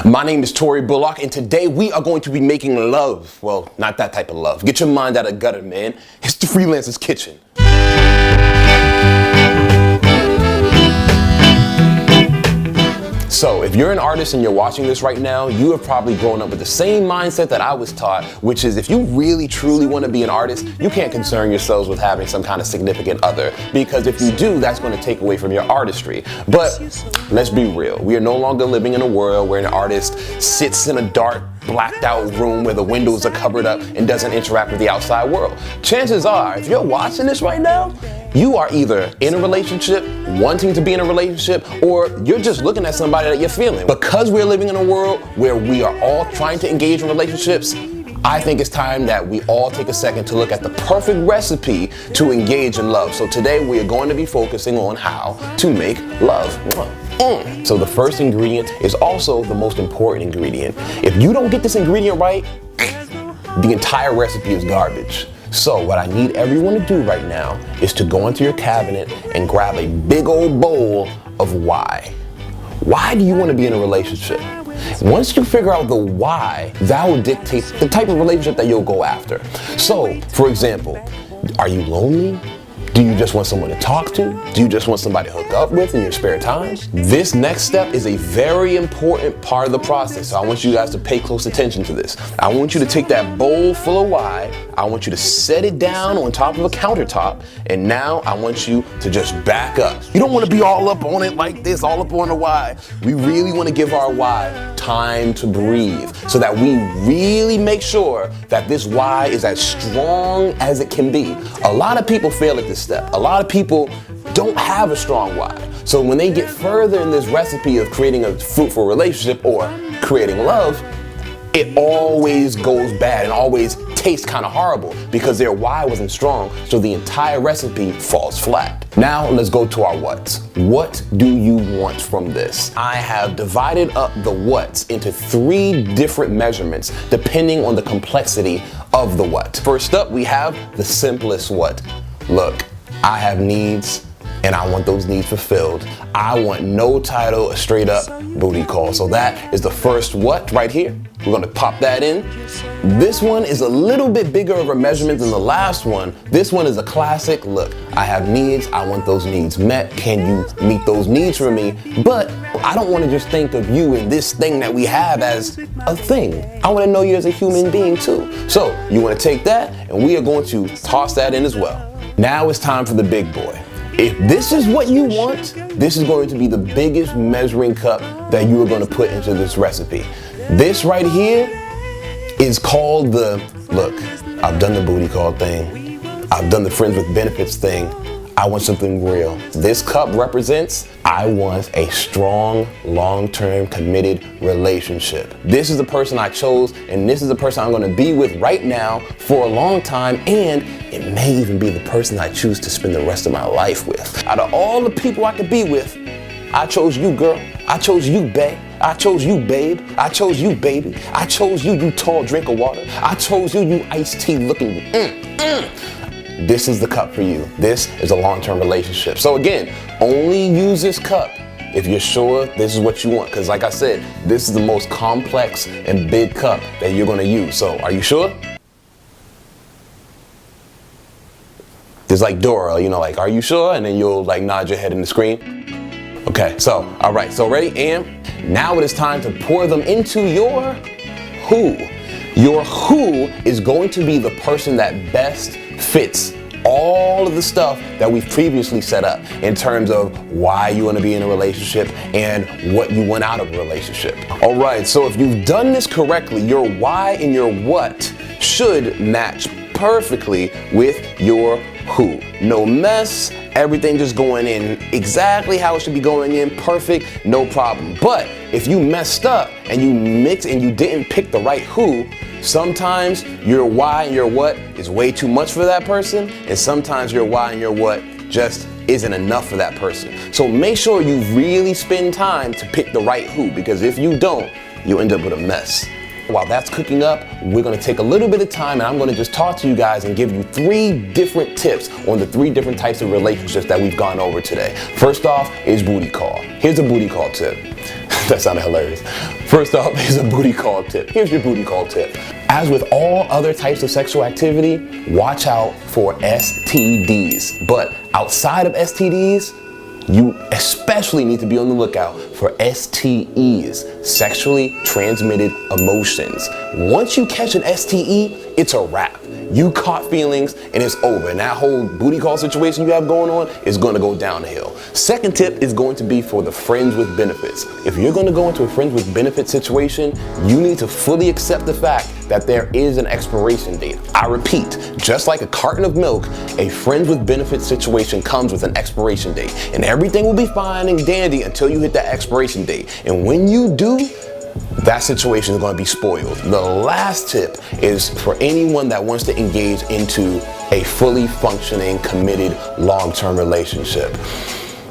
My name is Tori Bullock, and today we are going to be making love. Well, not that type of love. Get your mind out of gutter, man. It's the Freelancers Kitchen. So, if you're an artist and you're watching this right now, you have probably grown up with the same mindset that I was taught, which is if you really truly want to be an artist, you can't concern yourselves with having some kind of significant other, because if you do, that's going to take away from your artistry. But let's be real, we are no longer living in a world where an artist sits in a dark, blacked out room where the windows are covered up and doesn't interact with the outside world. Chances are, if you're watching this right now, you are either in a relationship, wanting to be in a relationship, or you're just looking at somebody that you're feeling. Because we're living in a world where we are all trying to engage in relationships, I think it's time that we all take a second to look at the perfect recipe to engage in love. So today we are going to be focusing on how to make love. So the first ingredient is also the most important ingredient. If you don't get this ingredient right, the entire recipe is garbage. So what I need everyone to do right now is to go into your cabinet and grab a big old bowl of why. Why do you want to be in a relationship? Once you figure out the why, that will dictate the type of relationship that you'll go after. So, for example, are you lonely? Do you just want someone to talk to? Do you just want somebody to hook up with in your spare time? This next step is a very important part of the process, so I want you guys to pay close attention to this. I want you to take that bowl full of why, I want you to set it down on top of a countertop, and now I want you to just back up. You don't want to be all up on it like this, all up on the why. We really want to give our why time to breathe so that we really make sure that this why is as strong as it can be. A lot of people fail at this step. A lot of people don't have a strong why. So when they get further in this recipe of creating a fruitful relationship or creating love, it always goes bad and always tastes kind of horrible because their why wasn't strong, so the entire recipe falls flat. Now let's go to our whats. What do you want from this? I have divided up the whats into 3 different measurements depending on the complexity of the what. First up, we have the simplest what. Look, I have needs and I want those needs fulfilled. I want no title, a straight up booty call. So that is the first what right here. We're gonna pop that in. This one is a little bit bigger of a measurement than the last one. This one is a classic. Look, I have needs, I want those needs met. Can you meet those needs for me? But I don't wanna just think of you and this thing that we have as a thing. I wanna know you as a human being too. So you wanna take that and we are going to toss that in as well. Now it's time for the big boy. If this is what you want, this is going to be the biggest measuring cup that you are going to put into this recipe. This right here is called the, look, I've done the booty call thing. I've done the friends with benefits thing. I want something real. This cup represents, I want a strong, long-term, committed relationship. This is the person I chose, and this is the person I'm gonna be with right now for a long time, and it may even be the person I choose to spend the rest of my life with. Out of all the people I could be with, I chose you, girl. I chose you, babe. I chose you, babe. I chose you, baby. I chose you, you tall drink of water. I chose you, you iced tea looking. This is the cup for you. This is a long-term relationship. So again, only use this cup if you're sure this is what you want. Because like I said, this is the most complex and big cup that you're gonna use. So are you sure? There's like Dora, you know, like, are you sure? And then you'll like nod your head in the screen. Okay, so, all right, so ready? And now it is time to pour them into your who. Your who is going to be the person that best fits all of the stuff that we've previously set up in terms of why you want to be in a relationship and what you want out of a relationship. All right, so if you've done this correctly, your why and your what should match perfectly with your who. No mess, everything just going in exactly how it should be going in, perfect, no problem. But if you messed up and you mixed and you didn't pick the right who, sometimes your why and your what is way too much for that person, and sometimes your why and your what just isn't enough for that person. So make sure you really spend time to pick the right who, because if you don't, you'll end up with a mess. While that's cooking up, we're gonna take a little bit of time and I'm gonna just talk to you guys and give you 3 different tips on the 3 different types of relationships that we've gone over today. First off is booty call. Here's a booty call tip. That sounded hilarious. First off, here's a booty call tip. Here's your booty call tip. As with all other types of sexual activity, watch out for STDs. But outside of STDs, you especially need to be on the lookout for STEs, sexually transmitted emotions. Once you catch an STE, it's a wrap. You caught feelings and it's over. And that whole booty call situation you have going on is going to go downhill. Second tip is going to be for the friends with benefits. If you're going to go into a friends with benefits situation, you need to fully accept the fact that there is an expiration date. I repeat, just like a carton of milk, a friends with benefits situation comes with an expiration date. And everything will be fine and dandy until you hit that expiration date. And when you do, that situation is going to be spoiled. The last tip is for anyone that wants to engage into a fully functioning, committed, long-term relationship.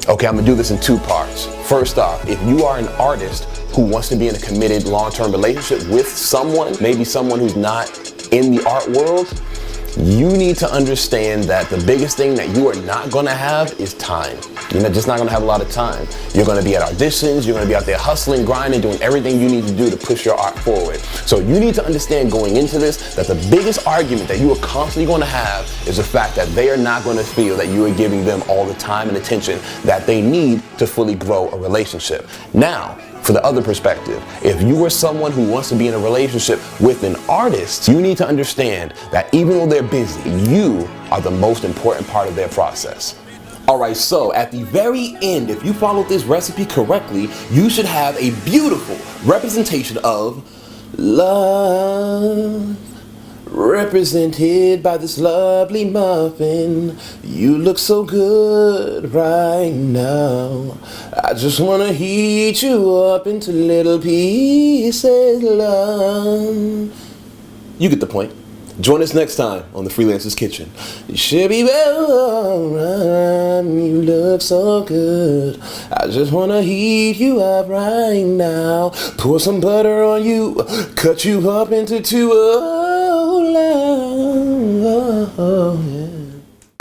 Okay, I'm gonna do this in two parts. First off, if you are an artist who wants to be in a committed, long-term relationship with someone, maybe someone who's not in the art world, you need to understand that the biggest thing that you are not gonna have is time. You're just not gonna have a lot of time. You're gonna be at auditions, you're gonna be out there hustling, grinding, doing everything you need to do to push your art forward. So you need to understand going into this that the biggest argument that you are constantly gonna have is the fact that they are not gonna feel that you are giving them all the time and attention that they need to fully grow a relationship. Now, for the other perspective, if you are someone who wants to be in a relationship with an artist, you need to understand that even though they're busy, you are the most important part of their process. Alright, so at the very end, if you followed this recipe correctly, you should have a beautiful representation of love. Represented by this lovely muffin. You look so good right now. I just wanna heat you up into little pieces, love. You get the point. Join us next time on the Freelancers Kitchen. You should be well, you look so good. I just wanna heat you up right now. Pour some butter on you, cut you up into two. Oh, love, oh, yeah.